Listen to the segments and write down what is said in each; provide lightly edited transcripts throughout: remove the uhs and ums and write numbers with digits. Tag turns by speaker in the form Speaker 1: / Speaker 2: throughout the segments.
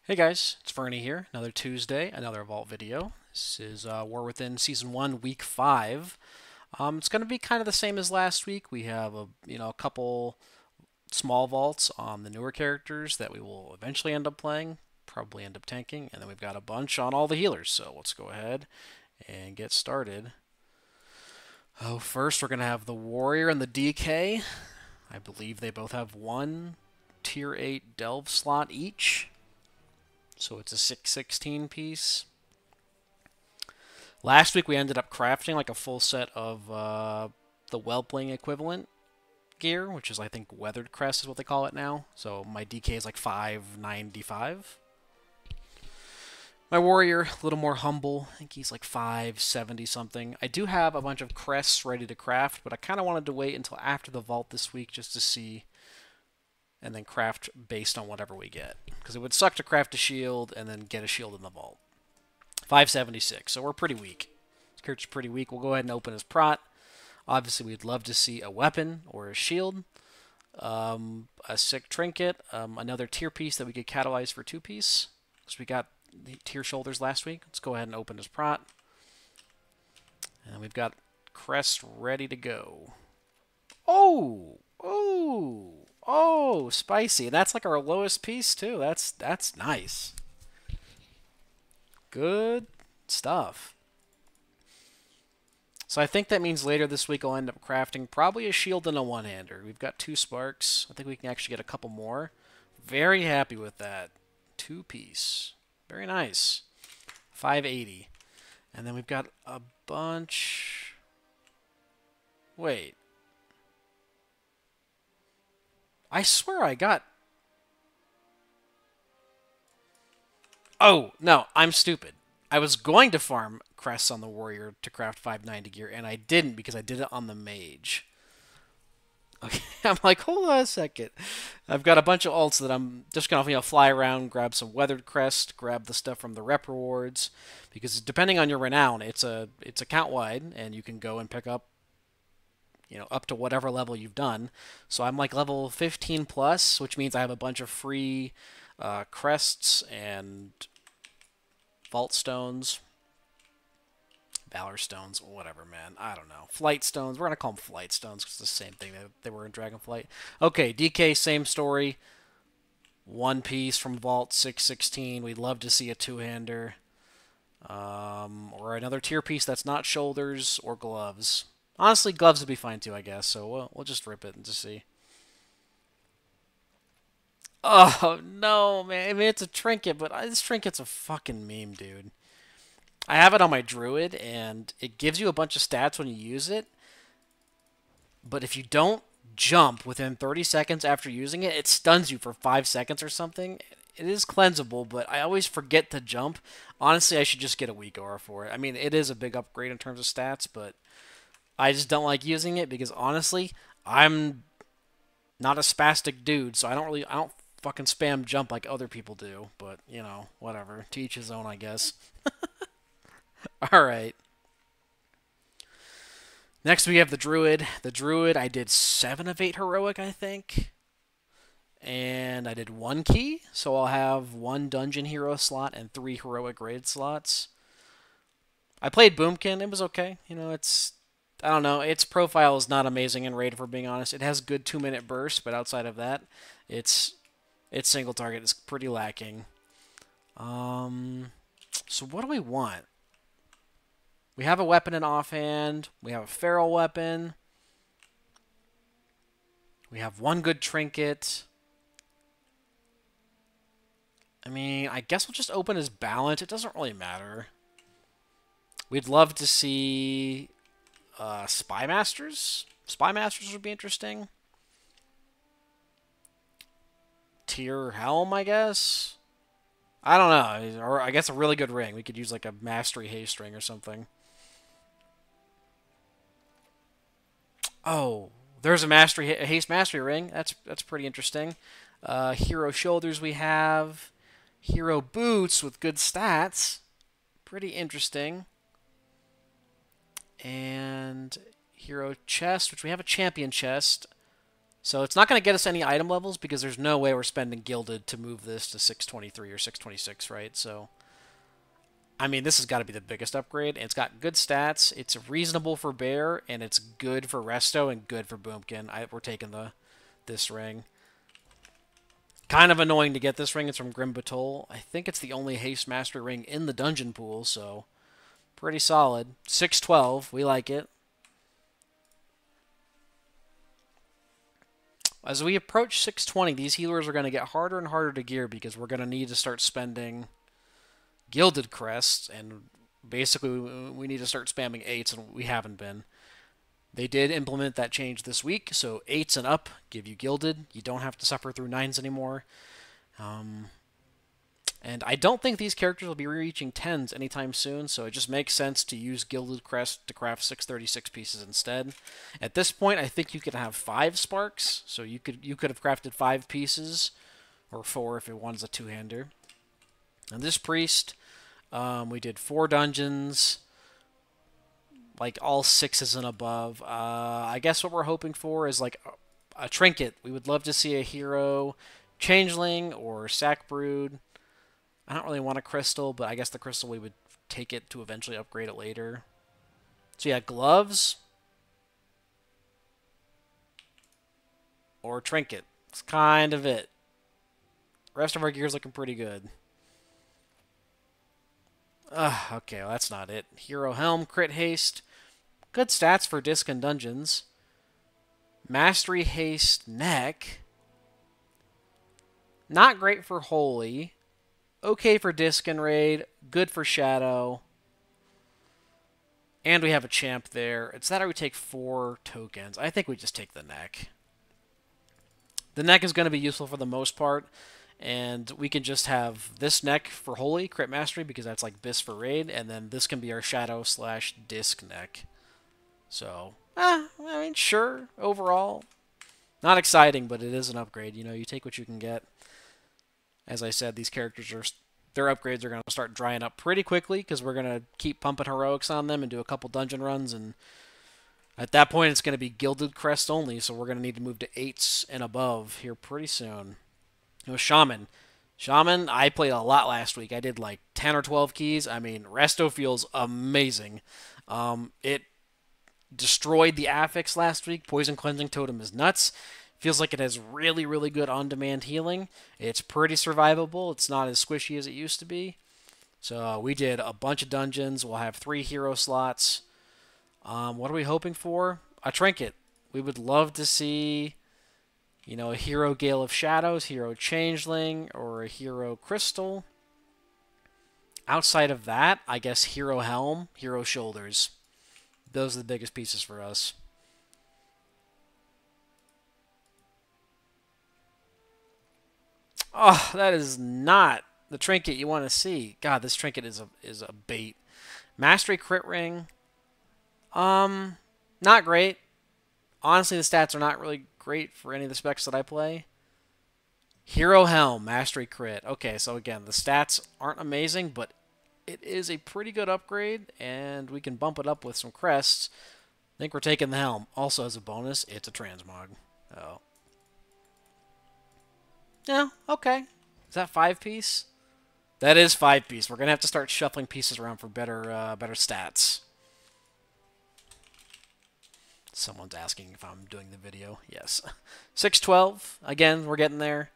Speaker 1: Hey guys, it's Fernie here. Another Tuesday, another Vault video. This is War Within Season 1, Week 5. It's going to be kind of the same as last week. We have a couple small vaults on the newer characters that we will eventually end up playing, probably end up tanking, and then we've got a bunch on all the healers. So let's go ahead and get started. Oh, first we're going to have the Warrior and the DK. I believe they both have one Tier 8 Delve slot each. So it's a 616 piece. Last week we ended up crafting like a full set of the Whelpling equivalent gear, which is I think Weathered Crest is what they call it now. So my DK is like 595. My warrior, a little more humble. I think he's like 570 something. I do have a bunch of crests ready to craft, but I kind of wanted to wait until after the vault this week just to see and then craft based on whatever we get. Because it would suck to craft a shield and then get a shield in the vault. 576, so we're pretty weak. This character's pretty weak. We'll go ahead and open his prot. Obviously, we'd love to see a weapon or a shield, a sick trinket, another tier piece that we could catalyze for 2-piece. So we got the tier shoulders last week. Let's go ahead and open his prot. And we've got crest ready to go. Oh! Oh! Oh! Spicy. And that's like our lowest piece, too. That's nice. Good stuff. So I think that means later this week I'll end up crafting probably a shield and a one-hander. We've got 2 sparks. I think we can actually get a couple more. Very happy with that. 2-piece. Very nice. 580. And then we've got a bunch... Wait. I swear I got... Oh, no, I'm stupid. I was going to farm crests on the warrior to craft 590 gear, and I didn't because I did it on the mage. Okay, I'm like, hold on a second. I've got a bunch of alts that I'm just gonna fly around, grab some weathered crest, grab the stuff from the rep rewards, because depending on your renown, it's account wide, and you can go and pick up up to whatever level you've done. So I'm like level 15 plus, which means I have a bunch of free crests and vault stones, valor stones, whatever, man. I don't know. Flight stones. We're gonna call them flight stones because it's the same thing that they were in Dragonflight. Okay, DK, same story. 1-piece from Vault 616. We'd love to see a two-hander. Or another tier piece that's not shoulders or gloves. Honestly, gloves would be fine too, I guess. So we'll just rip it and just see. Oh no, man! I mean, it's a trinket, but this trinket's a fucking meme, dude. I have it on my druid, and it gives you a bunch of stats when you use it. But if you don't jump within 30 seconds after using it, it stuns you for 5 seconds or something. It is cleansable, but I always forget to jump. Honestly, I should just get a weak aura for it. I mean, it is a big upgrade in terms of stats, but I just don't like using it because honestly, I'm not a spastic dude, so I don't fucking spam jump like other people do. But whatever. To each his own, I guess. All right. Next we have the druid. The druid, I did 7 of 8 heroic, I think, and I did 1 key, so I'll have 1 dungeon hero slot and 3 heroic raid slots. I played Boomkin. It was okay. It's I don't know. Its profile is not amazing in raid, if we're being honest. It has good 2-minute bursts, but outside of that, its its single target is pretty lacking. So what do we want? We have a weapon in offhand. We have a feral weapon. We have 1 good trinket. I mean, I guess we'll just open his balance. It doesn't really matter. We'd love to see Spy Masters. Spy Masters would be interesting. Tier Helm, I guess. I don't know. Or I guess a really good ring. We could use like a Mastery Haste ring or something. Oh, there's a Haste Mastery ring. That's pretty interesting. Hero Shoulders we have. Hero Boots with good stats. Pretty interesting. And Hero Chest, which we have a Champion Chest. So it's not going to get us any item levels because there's no way we're spending Gilded to move this to 623 or 626, right? So, I mean, this has got to be the biggest upgrade. It's got good stats. It's reasonable for Bear, and it's good for Resto and good for Boomkin. We're taking this ring. Kind of annoying to get this ring. It's from Grim Batol. I think it's the only Haste Mastery ring in the dungeon pool, so pretty solid. 612. We like it. As we approach 620, these healers are going to get harder and harder to gear because we're going to need to start spending Gilded Crests, and basically we need to start spamming 8s, and we haven't been. They did implement that change this week, so 8s and up give you Gilded. You don't have to suffer through 9s anymore. And I don't think these characters will be reaching 10s anytime soon, so it just makes sense to use Gilded Crest to craft 636 pieces instead. At this point, I think you could have 5 sparks, so you could have crafted 5 pieces, or 4 if it one's a two-hander. And this priest, we did 4 dungeons, like all 6s and above. I guess what we're hoping for is like a trinket. We would love to see a hero changeling or sack brood. I don't really want a crystal, but I guess the crystal we would take it to eventually upgrade it later. So yeah, gloves or trinket. It's kind of it. The rest of our gear's looking pretty good. Okay, well, that's not it. Hero Helm, crit haste. Good stats for disc and dungeons. Mastery haste neck. Not great for holy. Okay for disc and raid. Good for shadow. And we have a champ there. It's that or we take 4 tokens. I think we just take the neck. The neck is going to be useful for the most part. And we can just have this neck for holy, crit mastery, because that's like bis for raid. And then this can be our shadow / disc neck. So, I mean, sure, overall. Not exciting, but it is an upgrade. You know, you take what you can get. As I said, these characters their upgrades are going to start drying up pretty quickly because we're going to keep pumping heroics on them and do a couple dungeon runs, and at that point it's going to be Gilded Crest only, so we're going to need to move to 8s and above here pretty soon. It was Shaman. Shaman, I played a lot last week. I did like 10 or 12 keys. I mean, Resto feels amazing. It destroyed the Affix last week. Poison Cleansing Totem is nuts. Feels like it has really, really good on-demand healing. It's pretty survivable. It's not as squishy as it used to be. So we did a bunch of dungeons. We'll have 3 hero slots. What are we hoping for? A trinket. We would love to see, you know, a hero Gale of Shadows, hero Changeling, or a hero Crystal. Outside of that, I guess hero Helm, hero Shoulders. Those are the biggest pieces for us. Oh, that is not the trinket you want to see. God, this trinket is a bait. Mastery crit ring. Not great. Honestly, the stats are not really great for any of the specs that I play. Hero Helm, Mastery crit. Okay, so again, the stats aren't amazing, but it is a pretty good upgrade, and we can bump it up with some crests. I think we're taking the Helm. Also, as a bonus, it's a transmog. Oh. Yeah, okay. Is that 5-piece? That is 5-piece. We're going to have to start shuffling pieces around for better stats. Someone's asking if I'm doing the video. Yes. 612. Again, we're getting there.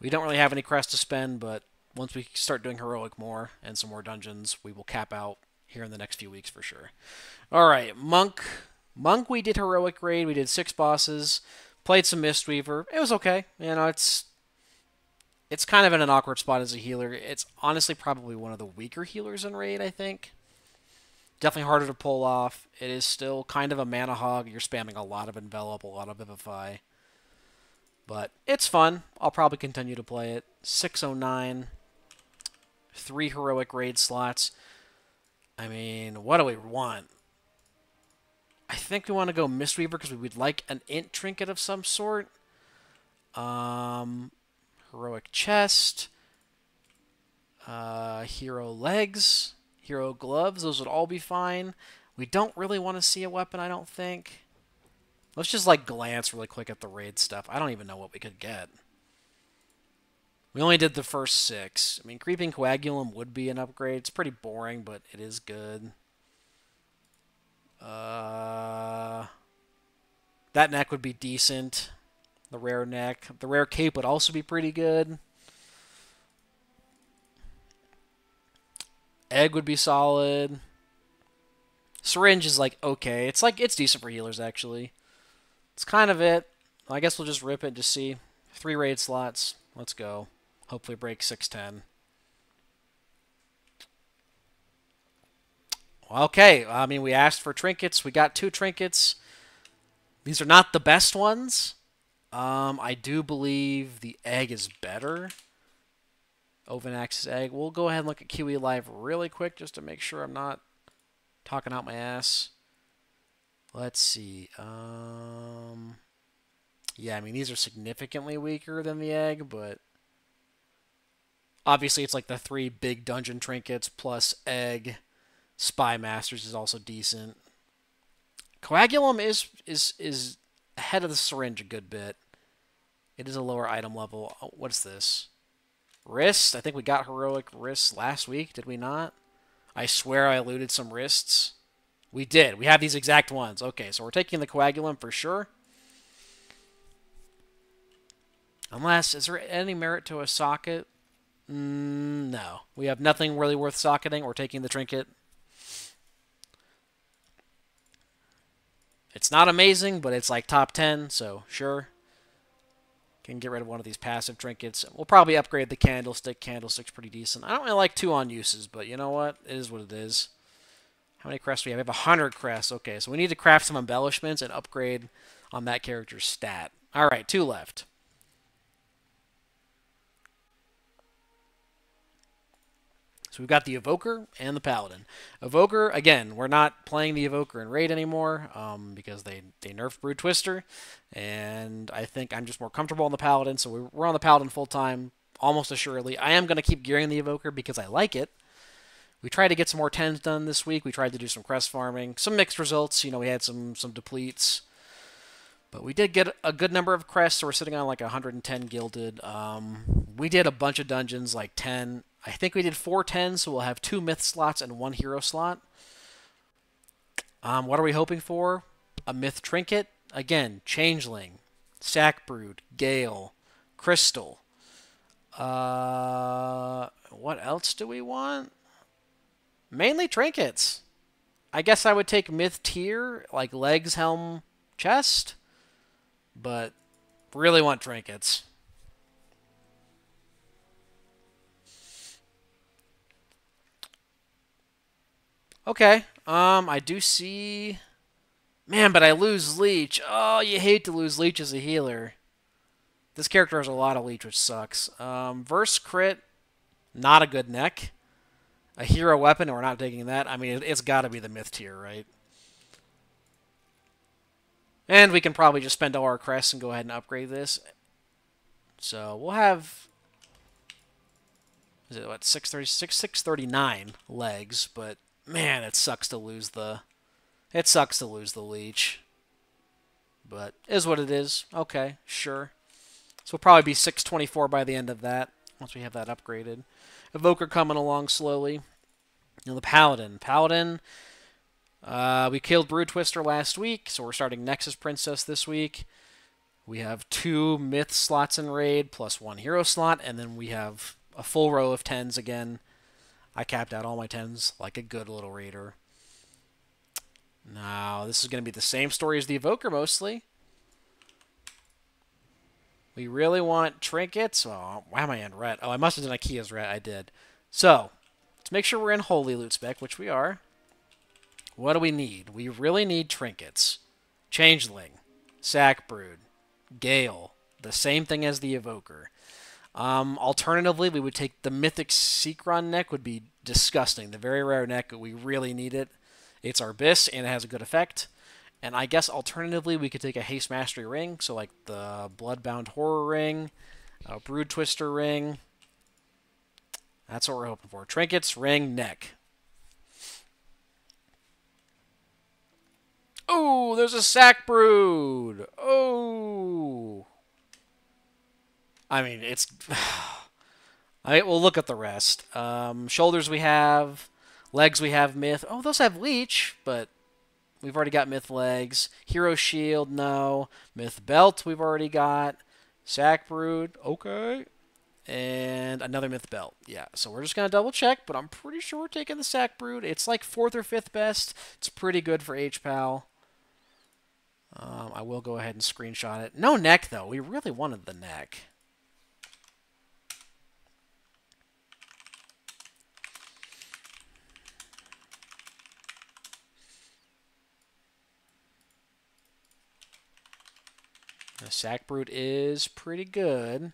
Speaker 1: We don't really have any crest to spend, but once we start doing heroic more and some more dungeons, we will cap out here in the next few weeks for sure. All right, Monk. Monk, we did heroic raid. We did 6 bosses. Played some Mistweaver. It was okay. You know, it's kind of in an awkward spot as a healer. It's honestly probably one of the weaker healers in raid, I think. Definitely harder to pull off. It is still kind of a mana hog. You're spamming a lot of Envelop, a lot of Vivify. But it's fun. I'll probably continue to play it. 609. 3 heroic raid slots. I mean, what do we want? I think we want to go Mistweaver because we would like an int trinket of some sort. Heroic chest. Hero legs. Hero gloves. Those would all be fine. We don't really want to see a weapon, I don't think. Let's just like glance really quick at the raid stuff. I don't even know what we could get. We only did the first 6. I mean, Creeping Coagulum would be an upgrade. It's pretty boring, but it is good. That neck would be decent. The rare neck. The rare cape would also be pretty good. Egg would be solid. Syringe is like okay. It's decent for healers actually. It's kind of it. I guess we'll just rip it to see. 3 raid slots. Let's go. Hopefully break 610. Okay, I mean, we asked for trinkets. We got 2 trinkets. These are not the best ones. I do believe the egg is better. Ovanax's egg. We'll go ahead and look at Kiwi Live really quick just to make sure I'm not talking out my ass. Let's see. Yeah, I mean, these are significantly weaker than the egg, but obviously it's like the 3 big dungeon trinkets plus egg. Spy Masters is also decent. Coagulum is ahead of the syringe a good bit. It is a lower item level. Oh, what's this? Wrist? I think we got heroic wrists last week, did we not? I swear I looted some wrists. We did. We have these exact ones. Okay, so we're taking the Coagulum for sure. Unless, is there any merit to a socket? No. We have nothing really worth socketing. We're taking the trinket. It's not amazing, but it's like top 10, so sure. Can get rid of one of these passive trinkets. We'll probably upgrade the candlestick. Candlestick's pretty decent. I don't really like 2 on uses, but you know what? It is what it is. How many crests do we have? We have 100 crests. Okay, so we need to craft some embellishments and upgrade on that character's stat. All right, 2 left. So we've got the Evoker and the Paladin. Evoker, again, we're not playing the Evoker in Raid anymore because they nerfed Brood Twister. And I think I'm just more comfortable on the Paladin, so we're on the Paladin full-time, almost assuredly. I am going to keep gearing the Evoker because I like it. We tried to get some more 10s done this week. We tried to do some crest farming. Some mixed results. You know, we had some depletes. But we did get a good number of crests, so we're sitting on like 110 gilded. We did a bunch of dungeons, like 10. I think we did 4 10s, so we'll have 2 myth slots and 1 hero slot. What are we hoping for? A myth trinket. Again, Changeling, Sackbrood, Gale, Crystal. What else do we want? Mainly trinkets. I guess I would take myth tier, like legs, helm, chest. But really want trinkets. Okay. I do see... Man, but I lose Leech. Oh, you hate to lose Leech as a healer. This character has a lot of Leech, which sucks. Verse crit, not a good neck. A hero weapon, and we're not taking that. I mean, it's got to be the myth tier, right? And we can probably just spend all our crests and go ahead and upgrade this. So we'll have... Is it, what, 636? 639 legs, but man, it sucks to lose the... It sucks to lose the Leech. But is what it is. Okay, sure. So we'll probably be 624 by the end of that, once we have that upgraded. Evoker coming along slowly. And the Paladin. Paladin, we killed Brood Twister last week, so we're starting Nexus Princess this week. We have 2 myth slots in Raid, plus 1 hero slot, and then we have a full row of 10s again. I capped out all my 10s like a good little raider. Now, this is going to be the same story as the Evoker, mostly. We really want trinkets. Oh, why am I in red? Oh, I must have done Ikea's red. I did. So, let's make sure we're in Holy Loot spec, which we are. What do we need? We really need trinkets. Changeling. Sackbrood. Gale. The same thing as the Evoker. Alternatively, we would take the Mythic Seekron neck. Would be disgusting. The very rare neck, but we really need it. It's our Abyss, and it has a good effect. And I guess alternatively, we could take a Haste Mastery ring, so like the Bloodbound Horror ring, a Brood Twister ring. That's what we're hoping for. Trinkets, ring, neck. Oh, there's a Sack Brood. Oh. I mean, it's... All right, we'll look at the rest. Shoulders we have. Legs we have Myth. Oh, those have Leech, but we've already got Myth Legs. Hero Shield, no. Myth Belt we've already got. Sack Brood, okay. And another Myth Belt. Yeah, so we're just going to double check, but I'm pretty sure we're taking the Sack Brood. It's like 4th or 5th best. It's pretty good for HPAL. I will go ahead and screenshot it. No neck, though. We really wanted the neck. The Sack Brood is pretty good.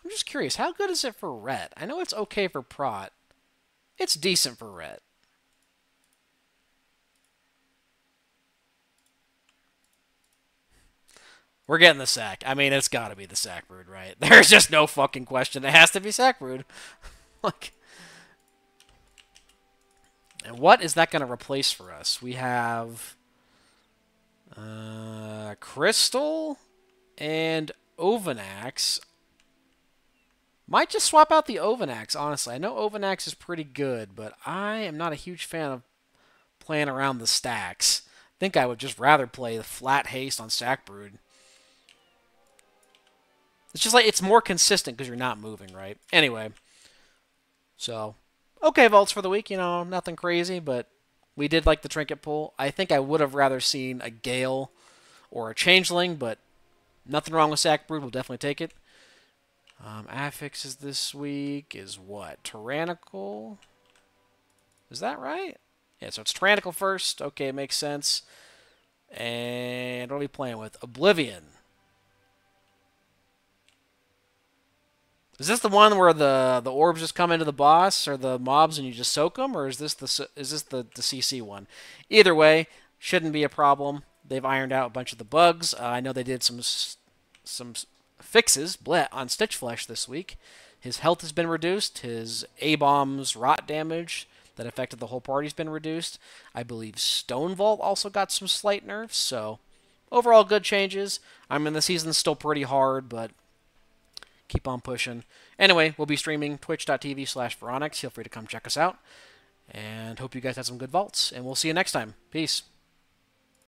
Speaker 1: I'm just curious, how good is it for ret? I know it's okay for prot. It's decent for ret. We're getting the Sack. I mean, it's got to be the Sack Brood, right? There's just no fucking question. It has to be Sack Brood. Like, and what is that going to replace for us? We have Crystal and Ovanax. Might just swap out the Ovanax, honestly. I know Ovanax is pretty good, but I am not a huge fan of playing around the stacks. I think I would just rather play the flat haste on Sack Brood. It's just like, it's more consistent because you're not moving, right? Anyway, so, okay vaults for the week. You know, nothing crazy, but we did like the trinket pull. I think I would have rather seen a Gale or a Changeling, but nothing wrong with Sack Brood. We'll definitely take it. Affixes this week is what? Tyrannical? Is that right? Yeah, so it's Tyrannical first. Okay, makes sense. And what are we playing with? Oblivion. Is this the one where the orbs just come into the boss or the mobs and you just soak them, or is this the CC one? Either way, shouldn't be a problem. They've ironed out a bunch of the bugs. I know they did some fixes on Stitchflesh this week. His health has been reduced. His A-bomb's rot damage that affected the whole party has been reduced. I believe Stone Vault also got some slight nerfs. So overall, good changes. I mean, the season's still pretty hard, but keep on pushing. Anyway, we'll be streaming twitch.tv/Veronix. Feel free to come check us out. And hope you guys have some good vaults. And we'll see you next time. Peace.